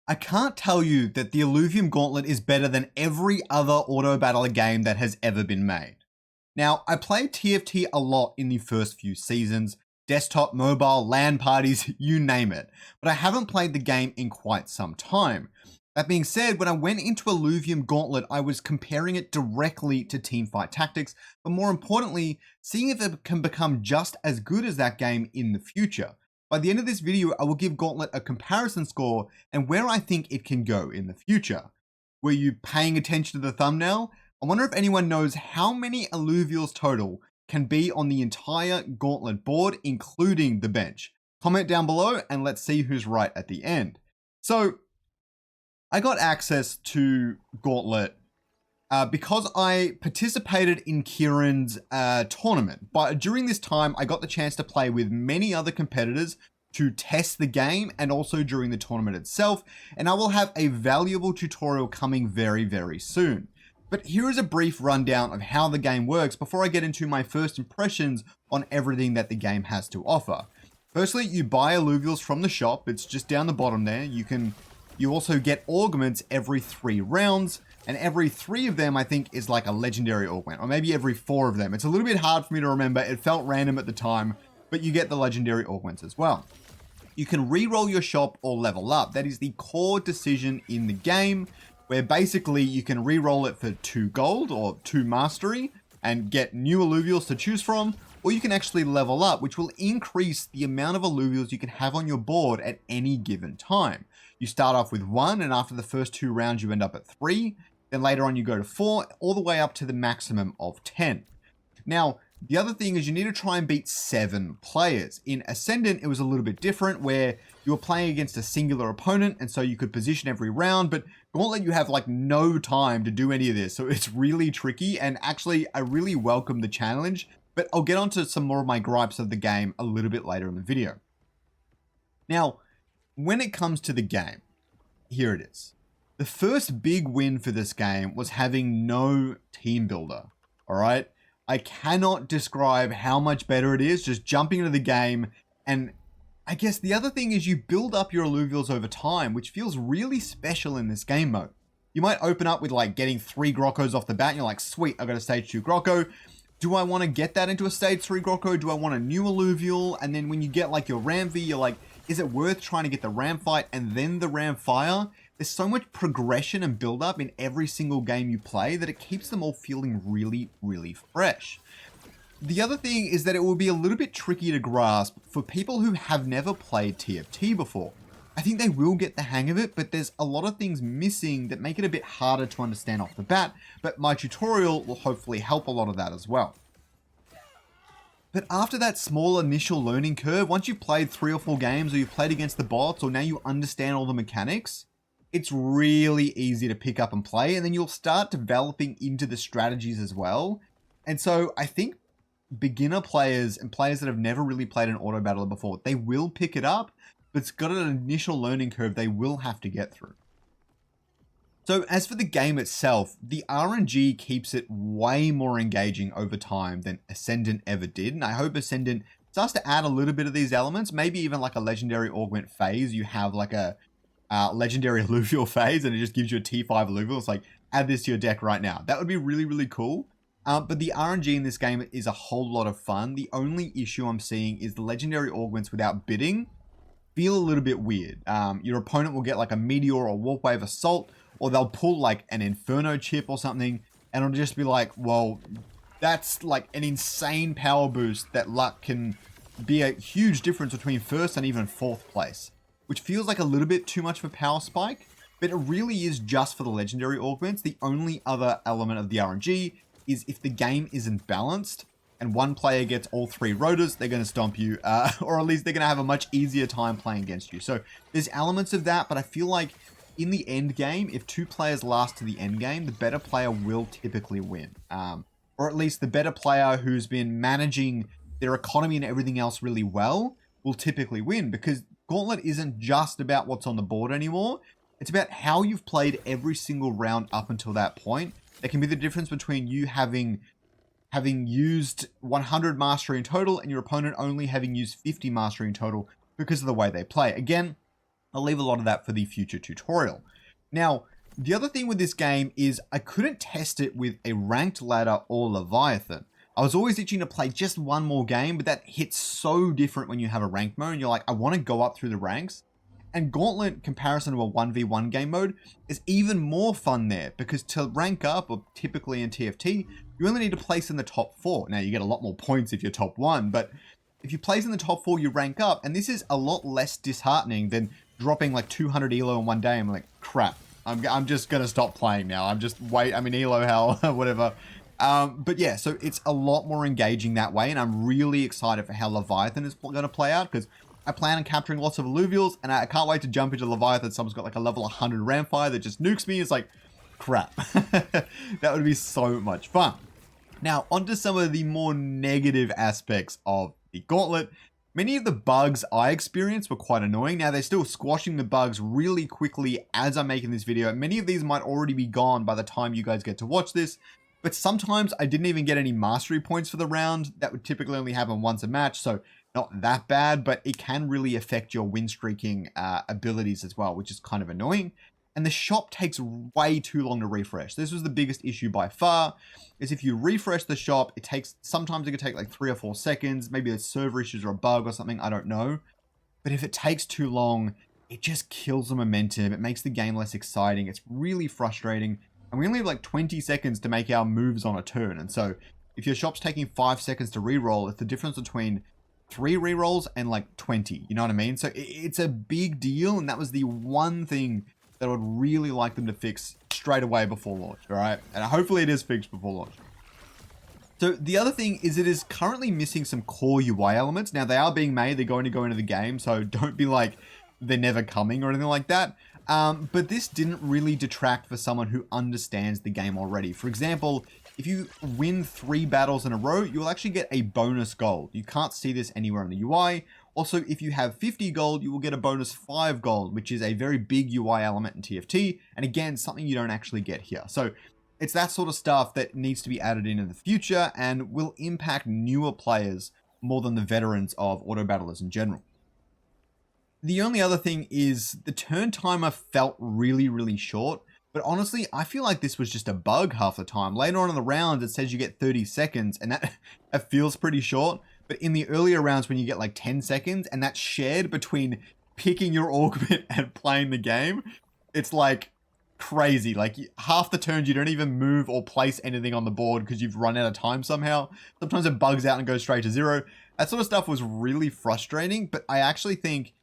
I can't tell you that the Illuvium Gauntlet is better than every other auto battler game that has ever been made. Now, I played TFT a lot in the first few seasons, desktop, mobile, LAN parties, you name it, but I haven't played the game in quite some time. That being said, when I went into Illuvium Gauntlet, I was comparing it directly to Teamfight Tactics, but more importantly, seeing if it can become just as good as that game in the future. By the end of this video, I will give Gauntlet a comparison score and where I think it can go in the future. Were you paying attention to the thumbnail? I wonder if anyone knows how many alluvials total can be on the entire Gauntlet board, including the bench. Comment down below and let's see who's right at the end. So, I got access to Gauntlet because I participated in Kieran's tournament. But during this time, I got the chance to play with many other competitors to test the game and also during the tournament itself. And I will have a valuable tutorial coming very, very soon. But here is a brief rundown of how the game works before I get into my first impressions on everything that the game has to offer. Firstly, you buy alluvials from the shop. It's just down the bottom there. You also get augments every 3 rounds, and every 3 of them I think is like a legendary augment, or maybe every 4 of them. It's a little bit hard for me to remember. It felt random at the time, but you get the legendary augments as well. You can re-roll your shop or level up. That is the core decision in the game, where basically you can re-roll it for 2 gold or 2 mastery and get new alluvials to choose from, or you can actually level up, which will increase the amount of alluvials you can have on your board at any given time. You start off with 1, and after the first 2 rounds you end up at 3, then later on you go to 4, all the way up to the maximum of 10. Now, the other thing is you need to try and beat 7 players. In Ascendant, it was a little bit different, where you were playing against a singular opponent, and so you could position every round, but Gauntlet, you have like no time to do any of this, so it's really tricky, and actually, I really welcome the challenge, but I'll get onto some more of my gripes of the game a little bit later in the video. Now, when it comes to the game, here it is. The first big win for this game was having no team builder, all right? I cannot describe how much better it is just jumping into the game, and I guess the other thing is you build up your alluvials over time, which feels really special in this game mode. You might open up with like getting 3 Grokkos off the bat, and you're like, sweet, I got a stage 2 Grokko. Do I want to get that into a stage 3 Grokko? Do I want a new alluvial? And then when you get like your Ramvi, you're like, is it worth trying to get the Ram Fight and then the Ram Fire? There's so much progression and build up in every single game you play that it keeps them all feeling really, really fresh. The other thing is that it will be a little bit tricky to grasp for people who have never played TFT before. I think they will get the hang of it, but there's a lot of things missing that make it a bit harder to understand off the bat, but my tutorial will hopefully help a lot of that as well. But after that small initial learning curve, once you've played 3 or 4 games, or you've played against the bots, or now you understand all the mechanics, it's really easy to pick up and play, and then you'll start developing into the strategies as well. And so I think beginner players and players that have never really played an auto battler before, they will pick it up, but it's got an initial learning curve they will have to get through. So as for the game itself, the RNG keeps it way more engaging over time than Ascendant ever did, and I hope Ascendant starts to add a little bit of these elements, maybe even like a legendary augment phase. You have like a legendary alluvial phase, and it just gives you a T5 alluvial. It's like, add this to your deck right now. That would be really, really cool. But the RNG in this game is a whole lot of fun. The only issue I'm seeing is the legendary augments without bidding feel a little bit weird. Your opponent will get like a meteor or warp wave assault, or they'll pull like an inferno chip or something, and it'll just be like, well, that's like an insane power boost that luck can be a huge difference between 1st and even 4th place, which feels like a little bit too much of a power spike, but it really is just for the legendary augments. The only other element of the RNG is if the game isn't balanced and one player gets all 3 rotors, they're going to stomp you, or at least they're going to have a much easier time playing against you. So there's elements of that, but I feel like in the end game, if 2 players last to the end game, the better player will typically win. Or at least the better player who's been managing their economy and everything else really well will typically win, because Gauntlet isn't just about what's on the board anymore. It's about how you've played every single round up until that point. It can be the difference between you having used 100 mastery in total and your opponent only having used 50 mastery in total because of the way they play. Again, I'll leave a lot of that for the future tutorial. Now, the other thing with this game is I couldn't test it with a ranked ladder or Leviathan. I was always itching to play just one more game, but that hits so different when you have a ranked mode and you're like, I want to go up through the ranks. And Gauntlet, comparison to a 1v1 game mode, is even more fun there because to rank up, or typically in TFT, you only need to place in the top 4. Now, you get a lot more points if you're top 1, but if you place in the top 4, you rank up, and this is a lot less disheartening than dropping like 200 elo in one day. I'm like, crap, I'm just going to stop playing now. I'm in elo hell, whatever. But yeah, so it's a lot more engaging that way, and I'm really excited for how Leviathan is going to play out because I plan on capturing lots of alluvials, and I can't wait to jump into Leviathan. Someone's got like a level 100 Ramfire that just nukes me. It's like, crap. That would be so much fun. Now, onto some of the more negative aspects of the Gauntlet. Many of the bugs I experienced were quite annoying. Now, they're still squashing the bugs really quickly as I'm making this video. Many of these might already be gone by the time you guys get to watch this. But sometimes I didn't even get any mastery points for the round. That would typically only happen once a match, so not that bad, but it can really affect your win streaking abilities as well, which is kind of annoying. And the shop takes way too long to refresh. This was the biggest issue by far, is if you refresh the shop, sometimes it could take like 3 or 4 seconds. Maybe there's server issues or a bug or something, I don't know. But if it takes too long, it just kills the momentum. It makes the game less exciting. It's really frustrating. And we only have like 20 seconds to make our moves on a turn. And so if your shop's taking 5 seconds to reroll, it's the difference between 3 rerolls and like 20. You know what I mean? So it's a big deal. And that was the one thing that I would really like them to fix straight away before launch. All right. And hopefully it is fixed before launch. So the other thing is it is currently missing some core UI elements. Now they are being made. They're going to go into the game. So don't be like they're never coming or anything like that. But this didn't really detract for someone who understands the game already. For example, if you win 3 battles in a row, you will actually get a bonus gold. You can't see this anywhere in the UI. Also, if you have 50 gold, you will get a bonus 5 gold, which is a very big UI element in TFT. And again, something you don't actually get here. So it's that sort of stuff that needs to be added in the future and will impact newer players more than the veterans of auto battlers in general. The only other thing is the turn timer felt really, really short. But honestly, I feel like this was just a bug half the time. Later on in the round, it says you get 30 seconds, and that feels pretty short. But in the earlier rounds, when you get like 10 seconds, and that's shared between picking your augment and playing the game, it's like crazy. Like half the turns, you don't even move or place anything on the board because you've run out of time somehow. Sometimes it bugs out and goes straight to 0. That sort of stuff was really frustrating, but I actually think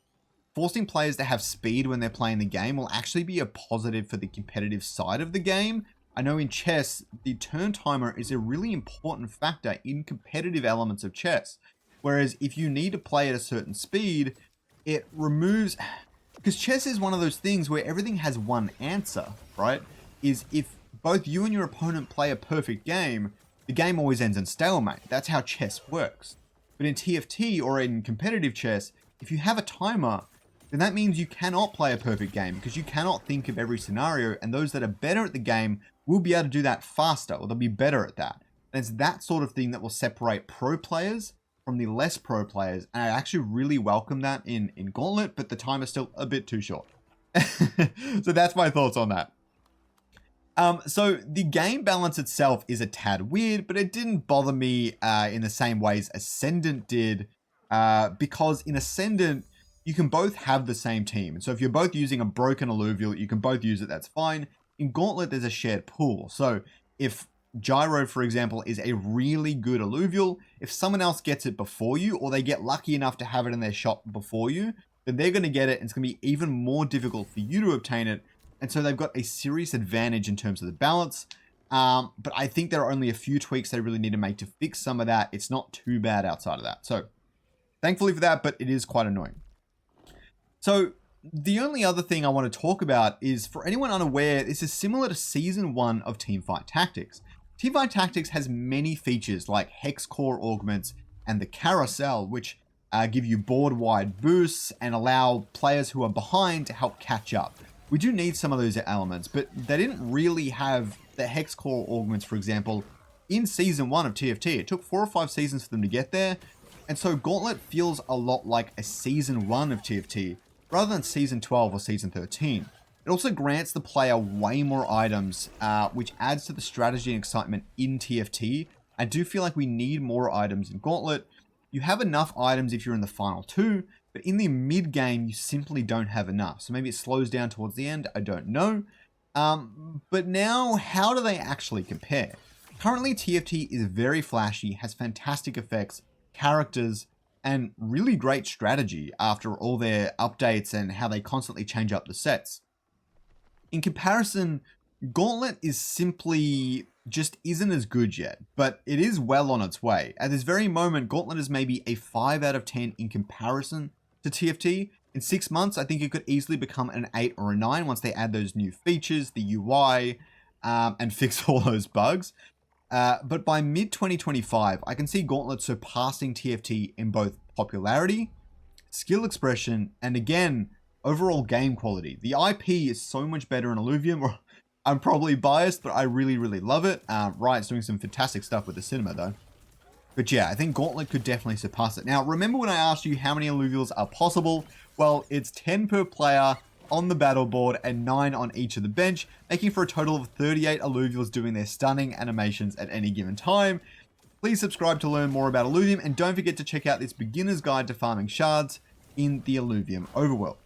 forcing players to have speed when they're playing the game will actually be a positive for the competitive side of the game. I know in chess, the turn timer is a really important factor in competitive elements of chess. Whereas if you need to play at a certain speed, it removes... Because chess is one of those things where everything has one answer, right? Is if both you and your opponent play a perfect game, the game always ends in stalemate. That's how chess works. But in TFT or in competitive chess, if you have a timer, then that means you cannot play a perfect game because you cannot think of every scenario, and those that are better at the game will be able to do that faster, or they'll be better at that. And it's that sort of thing that will separate pro players from the less pro players, and I actually really welcome that in Gauntlet, but the time is still a bit too short. So that's my thoughts on that. So the game balance itself is a tad weird, but it didn't bother me in the same ways Ascendant did, because in Ascendant, you can both have the same team. So if you're both using a broken alluvial, you can both use it, that's fine. In Gauntlet, there's a shared pool. So if Gyro, for example, is a really good alluvial, if someone else gets it before you, or they get lucky enough to have it in their shop before you, then they're going to get it, and it's going to be even more difficult for you to obtain it. And so they've got a serious advantage in terms of the balance. But I think there are only a few tweaks they really need to make to fix some of that. It's not too bad outside of that. So thankfully for that, but it is quite annoying. So the only other thing I want to talk about is, for anyone unaware, this is similar to Season 1 of Teamfight Tactics. Teamfight Tactics has many features like Hex Core Augments and the Carousel, which give you board-wide boosts and allow players who are behind to help catch up. We do need some of those elements, but they didn't really have the Hex Core Augments, for example, in Season 1 of TFT. It took 4 or 5 seasons for them to get there, and so Gauntlet feels a lot like a Season 1 of TFT, rather than Season 12 or Season 13. It also grants the player way more items, which adds to the strategy and excitement in TFT. I do feel like we need more items in Gauntlet. You have enough items if you're in the final 2, but in the mid-game, you simply don't have enough. So maybe it slows down towards the end, I don't know. But now, how do they actually compare? Currently, TFT is very flashy, has fantastic effects, characters, and really great strategy after all their updates and how they constantly change up the sets. In comparison, Gauntlet is simply just isn't as good yet, but it is well on its way. At this very moment, Gauntlet is maybe a 5 out of 10 in comparison to TFT. In 6 months, I think it could easily become an 8 or a 9 once they add those new features, the UI, and fix all those bugs. But by mid-2025, I can see Gauntlet surpassing TFT in both popularity, skill expression, and again, overall game quality. The IP is so much better in Illuvium. I'm probably biased, but I really, really love it. Riot's doing some fantastic stuff with the cinema, though. But yeah, I think Gauntlet could definitely surpass it. Now, remember when I asked you how many Illuvials are possible? Well, it's 10 per player on the battle board and 9 on each of the bench, making for a total of 38 Illuvials doing their stunning animations at any given time. Please subscribe to learn more about Illuvium, and don't forget to check out this beginner's guide to farming shards in the Illuvium overworld.